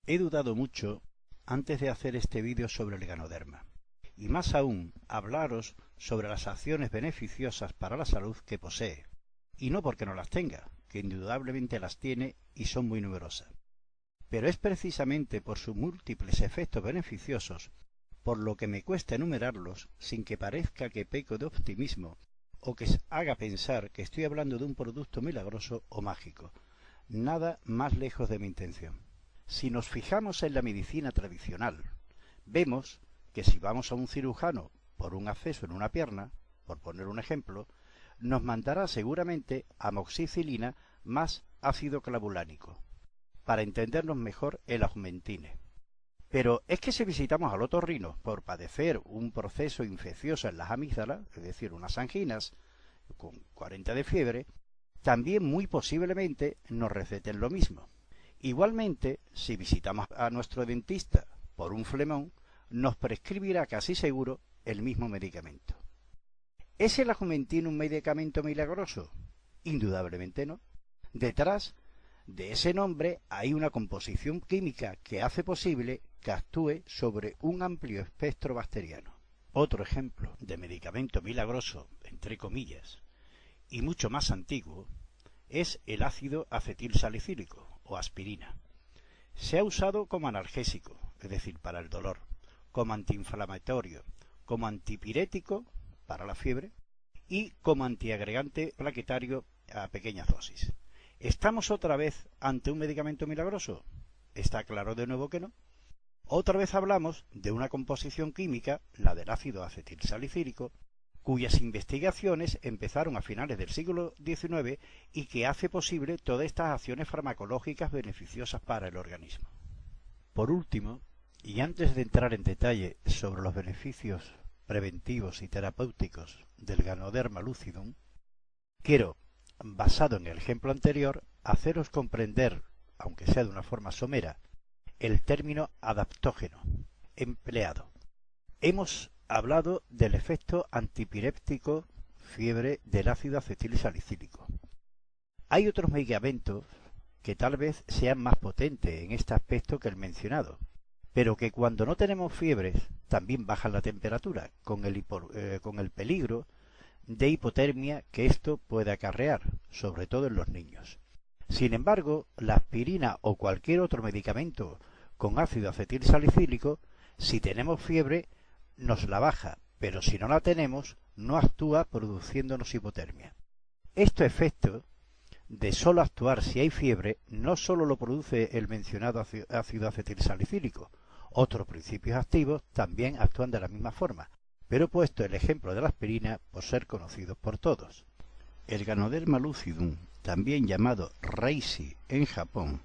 He dudado mucho antes de hacer este vídeo sobre el Ganoderma, y más aún hablaros sobre las acciones beneficiosas para la salud que posee, y no porque no las tenga, que indudablemente las tiene y son muy numerosas. Pero es precisamente por sus múltiples efectos beneficiosos por lo que me cuesta enumerarlos sin que parezca que peco de optimismo o que haga pensar que estoy hablando de un producto milagroso o mágico. Nada más lejos de mi intención. Si nos fijamos en la medicina tradicional, vemos que si vamos a un cirujano por un absceso en una pierna, por poner un ejemplo, nos mandará seguramente amoxicilina más ácido clavulánico. Para entendernos mejor, el Augmentine. Pero es que si visitamos al otorrino por padecer un proceso infeccioso en las amígdalas, es decir, unas anginas, con 40 de fiebre, también muy posiblemente nos receten lo mismo. Igualmente, si visitamos a nuestro dentista por un flemón, nos prescribirá casi seguro el mismo medicamento. ¿Es el Augmentine un medicamento milagroso? Indudablemente no. Detrás de ese nombre hay una composición química que hace posible que actúe sobre un amplio espectro bacteriano. Otro ejemplo de medicamento milagroso, entre comillas, y mucho más antiguo, es el ácido acetilsalicílico o aspirina. Se ha usado como analgésico, es decir, para el dolor, como antiinflamatorio, como antipirético para la fiebre y como antiagregante plaquetario a pequeñas dosis. ¿Estamos otra vez ante un medicamento milagroso? Está claro de nuevo que no. Otra vez hablamos de una composición química, la del ácido acetilsalicílico, cuyas investigaciones empezaron a finales del siglo XIX y que hace posible todas estas acciones farmacológicas beneficiosas para el organismo. Por último, y antes de entrar en detalle sobre los beneficios preventivos y terapéuticos del Ganoderma lucidum, quiero, basado en el ejemplo anterior, haceros comprender, aunque sea de una forma somera, el término adaptógeno empleado. Hemos hablado del efecto antipiréptico fiebre del ácido acetilsalicílico. Hay otros medicamentos que tal vez sean más potentes en este aspecto que el mencionado, pero que cuando no tenemos fiebres también bajan la temperatura, con el peligro de hipotermia que esto puede acarrear, sobre todo en los niños. Sin embargo, la aspirina o cualquier otro medicamento con ácido acetilsalicílico, si tenemos fiebre, nos la baja, pero si no la tenemos, no actúa produciéndonos hipotermia. Este efecto de solo actuar si hay fiebre no solo lo produce el mencionado ácido acetilsalicílico, otros principios activos también actúan de la misma forma, pero he puesto el ejemplo de la aspirina por ser conocidos por todos. El Ganoderma lucidum, también llamado Reishi en Japón,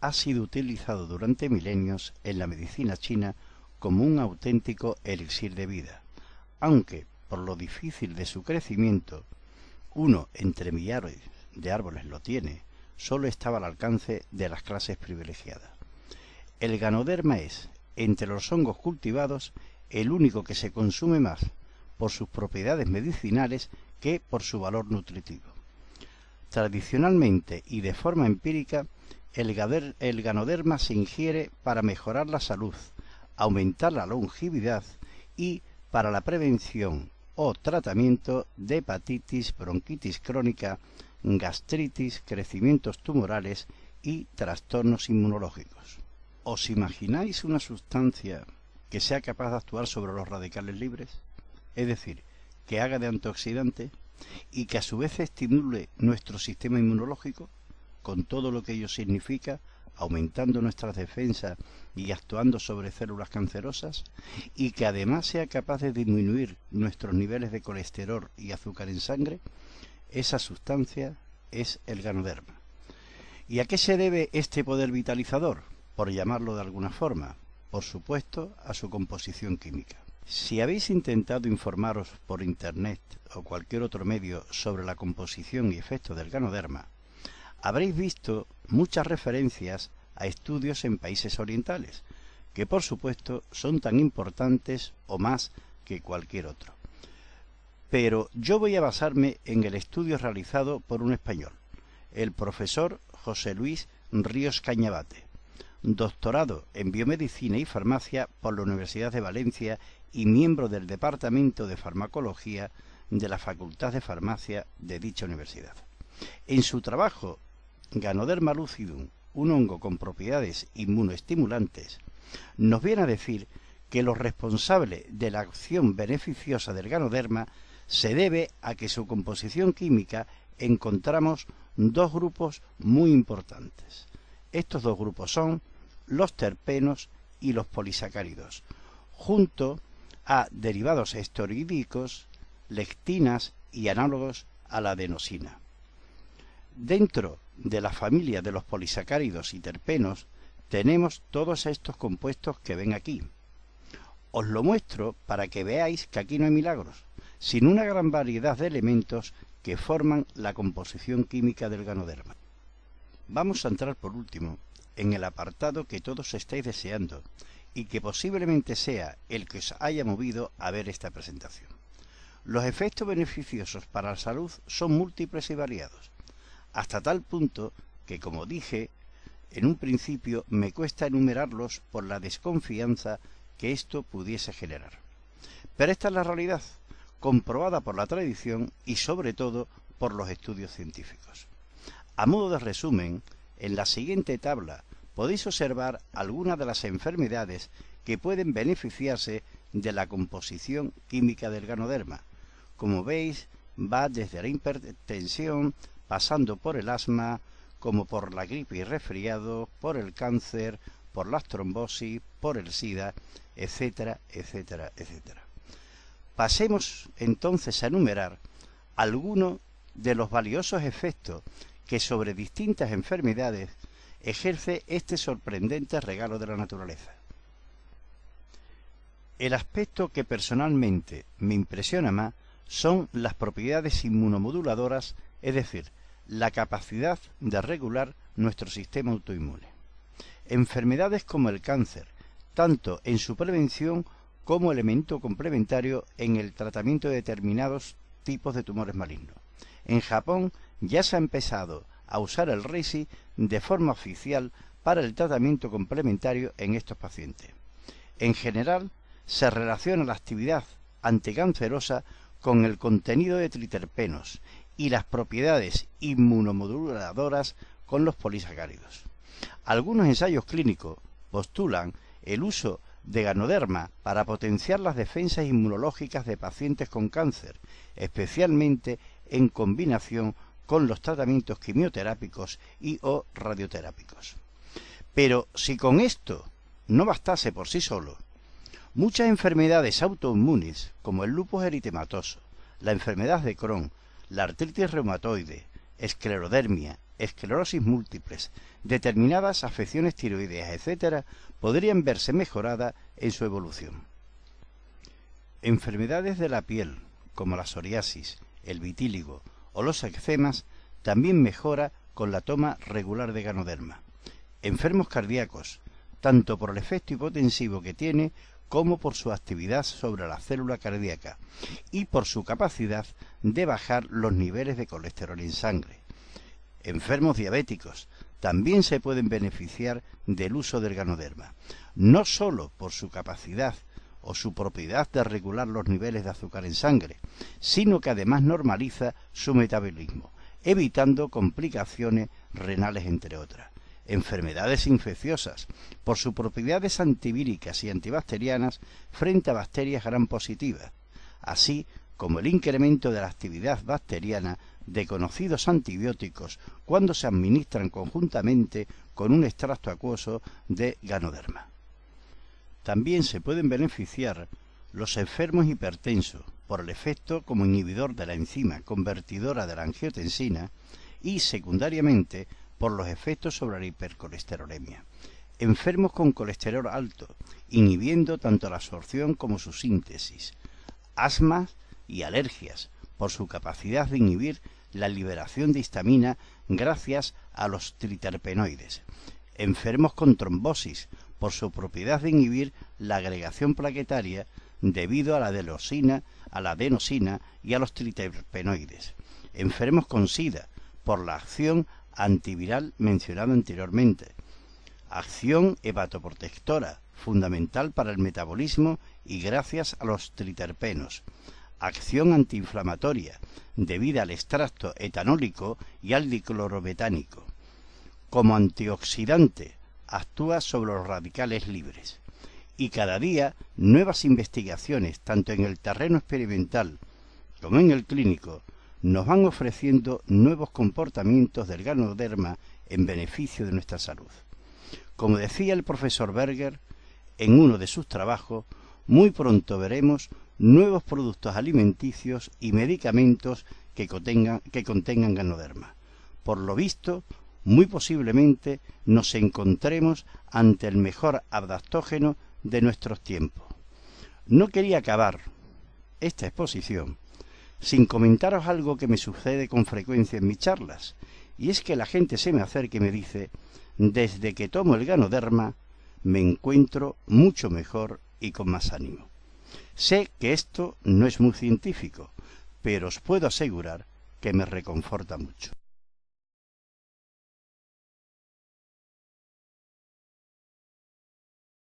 ha sido utilizado durante milenios en la medicina china como un auténtico elixir de vida, aunque, por lo difícil de su crecimiento, uno entre millares de árboles lo tiene, solo estaba al alcance de las clases privilegiadas. El Ganoderma es, entre los hongos cultivados, el único que se consume más por sus propiedades medicinales que por su valor nutritivo. Tradicionalmente y de forma empírica, el Ganoderma se ingiere para mejorar la salud, aumentar la longevidad y para la prevención o tratamiento de hepatitis, bronquitis crónica, gastritis, crecimientos tumorales y trastornos inmunológicos. ¿Os imagináis una sustancia que sea capaz de actuar sobre los radicales libres? Es decir, que haga de antioxidante y que a su vez estimule nuestro sistema inmunológico, con todo lo que ello significa, aumentando nuestras defensas y actuando sobre células cancerosas, y que además sea capaz de disminuir nuestros niveles de colesterol y azúcar en sangre. Esa sustancia es el Ganoderma. ¿Y a qué se debe este poder vitalizador? Por llamarlo de alguna forma, por supuesto, a su composición química. Si habéis intentado informaros por internet o cualquier otro medio sobre la composición y efectos del Ganoderma, habréis visto muchas referencias a estudios en países orientales, que por supuesto son tan importantes o más que cualquier otro. Pero yo voy a basarme en el estudio realizado por un español, el profesor José Luis Ríos Cañabate, doctorado en Biomedicina y Farmacia por la Universidad de Valencia y miembro del Departamento de Farmacología de la Facultad de Farmacia de dicha universidad. En su trabajo Ganoderma lucidum, un hongo con propiedades inmunoestimulantes, nos viene a decir que lo responsable de la acción beneficiosa del ganoderma se debe a que su composición química encontramos dos grupos muy importantes. Estos dos grupos son los terpenos y los polisacáridos, junto a derivados esteroidicos, lectinas y análogos a la adenosina. Dentro de la familia de los polisacáridos y terpenos tenemos todos estos compuestos que ven aquí. Os lo muestro para que veáis que aquí no hay milagros, sino una gran variedad de elementos que forman la composición química del ganoderma. Vamos a entrar por último en el apartado que todos estáis deseando y que posiblemente sea el que os haya movido a ver esta presentación. Los efectos beneficiosos para la salud son múltiples y variados, hasta tal punto que, como dije en un principio, me cuesta enumerarlos por la desconfianza que esto pudiese generar. Pero esta es la realidad, comprobada por la tradición y sobre todo por los estudios científicos. A modo de resumen, en la siguiente tabla podéis observar algunas de las enfermedades que pueden beneficiarse de la composición química del ganoderma. Como veis, va desde la hipertensión, pasando por el asma, como por la gripe y resfriado, por el cáncer, por las trombosis, por el SIDA, etcétera, etcétera, etcétera. Pasemos entonces a enumerar algunos de los valiosos efectos que sobre distintas enfermedades ejerce este sorprendente regalo de la naturaleza. El aspecto que personalmente me impresiona más son las propiedades inmunomoduladoras, es decir, la capacidad de regular nuestro sistema autoinmune. Enfermedades como el cáncer, tanto en su prevención como elemento complementario en el tratamiento de determinados tipos de tumores malignos. En Japón ya se ha empezado a usar el Reishi de forma oficial para el tratamiento complementario en estos pacientes. En general, se relaciona la actividad anticancerosa con el contenido de triterpenos y las propiedades inmunomoduladoras con los polisacáridos. Algunos ensayos clínicos postulan el uso de ganoderma para potenciar las defensas inmunológicas de pacientes con cáncer, especialmente en combinación con los tratamientos quimioterápicos y o radioterápicos. Pero si con esto no bastase por sí solo, muchas enfermedades autoinmunes, como el lupus eritematoso, la enfermedad de Crohn, la artritis reumatoide, esclerodermia, esclerosis múltiples, determinadas afecciones tiroideas, etc., podrían verse mejoradas en su evolución. Enfermedades de la piel, como la psoriasis, el vitíligo o los eczemas, también mejora con la toma regular de ganoderma. Enfermos cardíacos, tanto por el efecto hipotensivo que tiene como por su actividad sobre la célula cardíaca y por su capacidad de bajar los niveles de colesterol en sangre. Enfermos diabéticos también se pueden beneficiar del uso del ganoderma, no sólo por su capacidad o su propiedad de regular los niveles de azúcar en sangre, sino que además normaliza su metabolismo, evitando complicaciones renales, entre otras. Enfermedades infecciosas, por sus propiedades antivíricas y antibacterianas frente a bacterias gram positivas, así como el incremento de la actividad bacteriana de conocidos antibióticos cuando se administran conjuntamente con un extracto acuoso de ganoderma. También se pueden beneficiar los enfermos hipertensos por el efecto como inhibidor de la enzima convertidora de la angiotensina y, secundariamente, por los efectos sobre la hipercolesterolemia. Enfermos con colesterol alto, inhibiendo tanto la absorción como su síntesis. Asmas y alergias, por su capacidad de inhibir la liberación de histamina gracias a los triterpenoides. Enfermos con trombosis, por su propiedad de inhibir la agregación plaquetaria debido a la adenosina y a los triterpenoides. Enfermos con SIDA, por la acción antiviral mencionada anteriormente. acción hepatoprotectora, fundamental para el metabolismo y gracias a los triterpenos, acción antiinflamatoria, debido al extracto etanólico y al diclorometánico. Como antioxidante, actúa sobre los radicales libres. Y cada día nuevas investigaciones, tanto en el terreno experimental como en el clínico, nos van ofreciendo nuevos comportamientos del Ganoderma en beneficio de nuestra salud. Como decía el profesor Berger en uno de sus trabajos, muy pronto veremos nuevos productos alimenticios y medicamentos que contengan Ganoderma. Por lo visto, muy posiblemente nos encontremos ante el mejor adaptógeno de nuestros tiempos. No quería acabar esta exposición sin comentaros algo que me sucede con frecuencia en mis charlas, y es que la gente se me acerca y me dice: desde que tomo el Ganoderma me encuentro mucho mejor y con más ánimo. Sé que esto no es muy científico, pero os puedo asegurar que me reconforta mucho.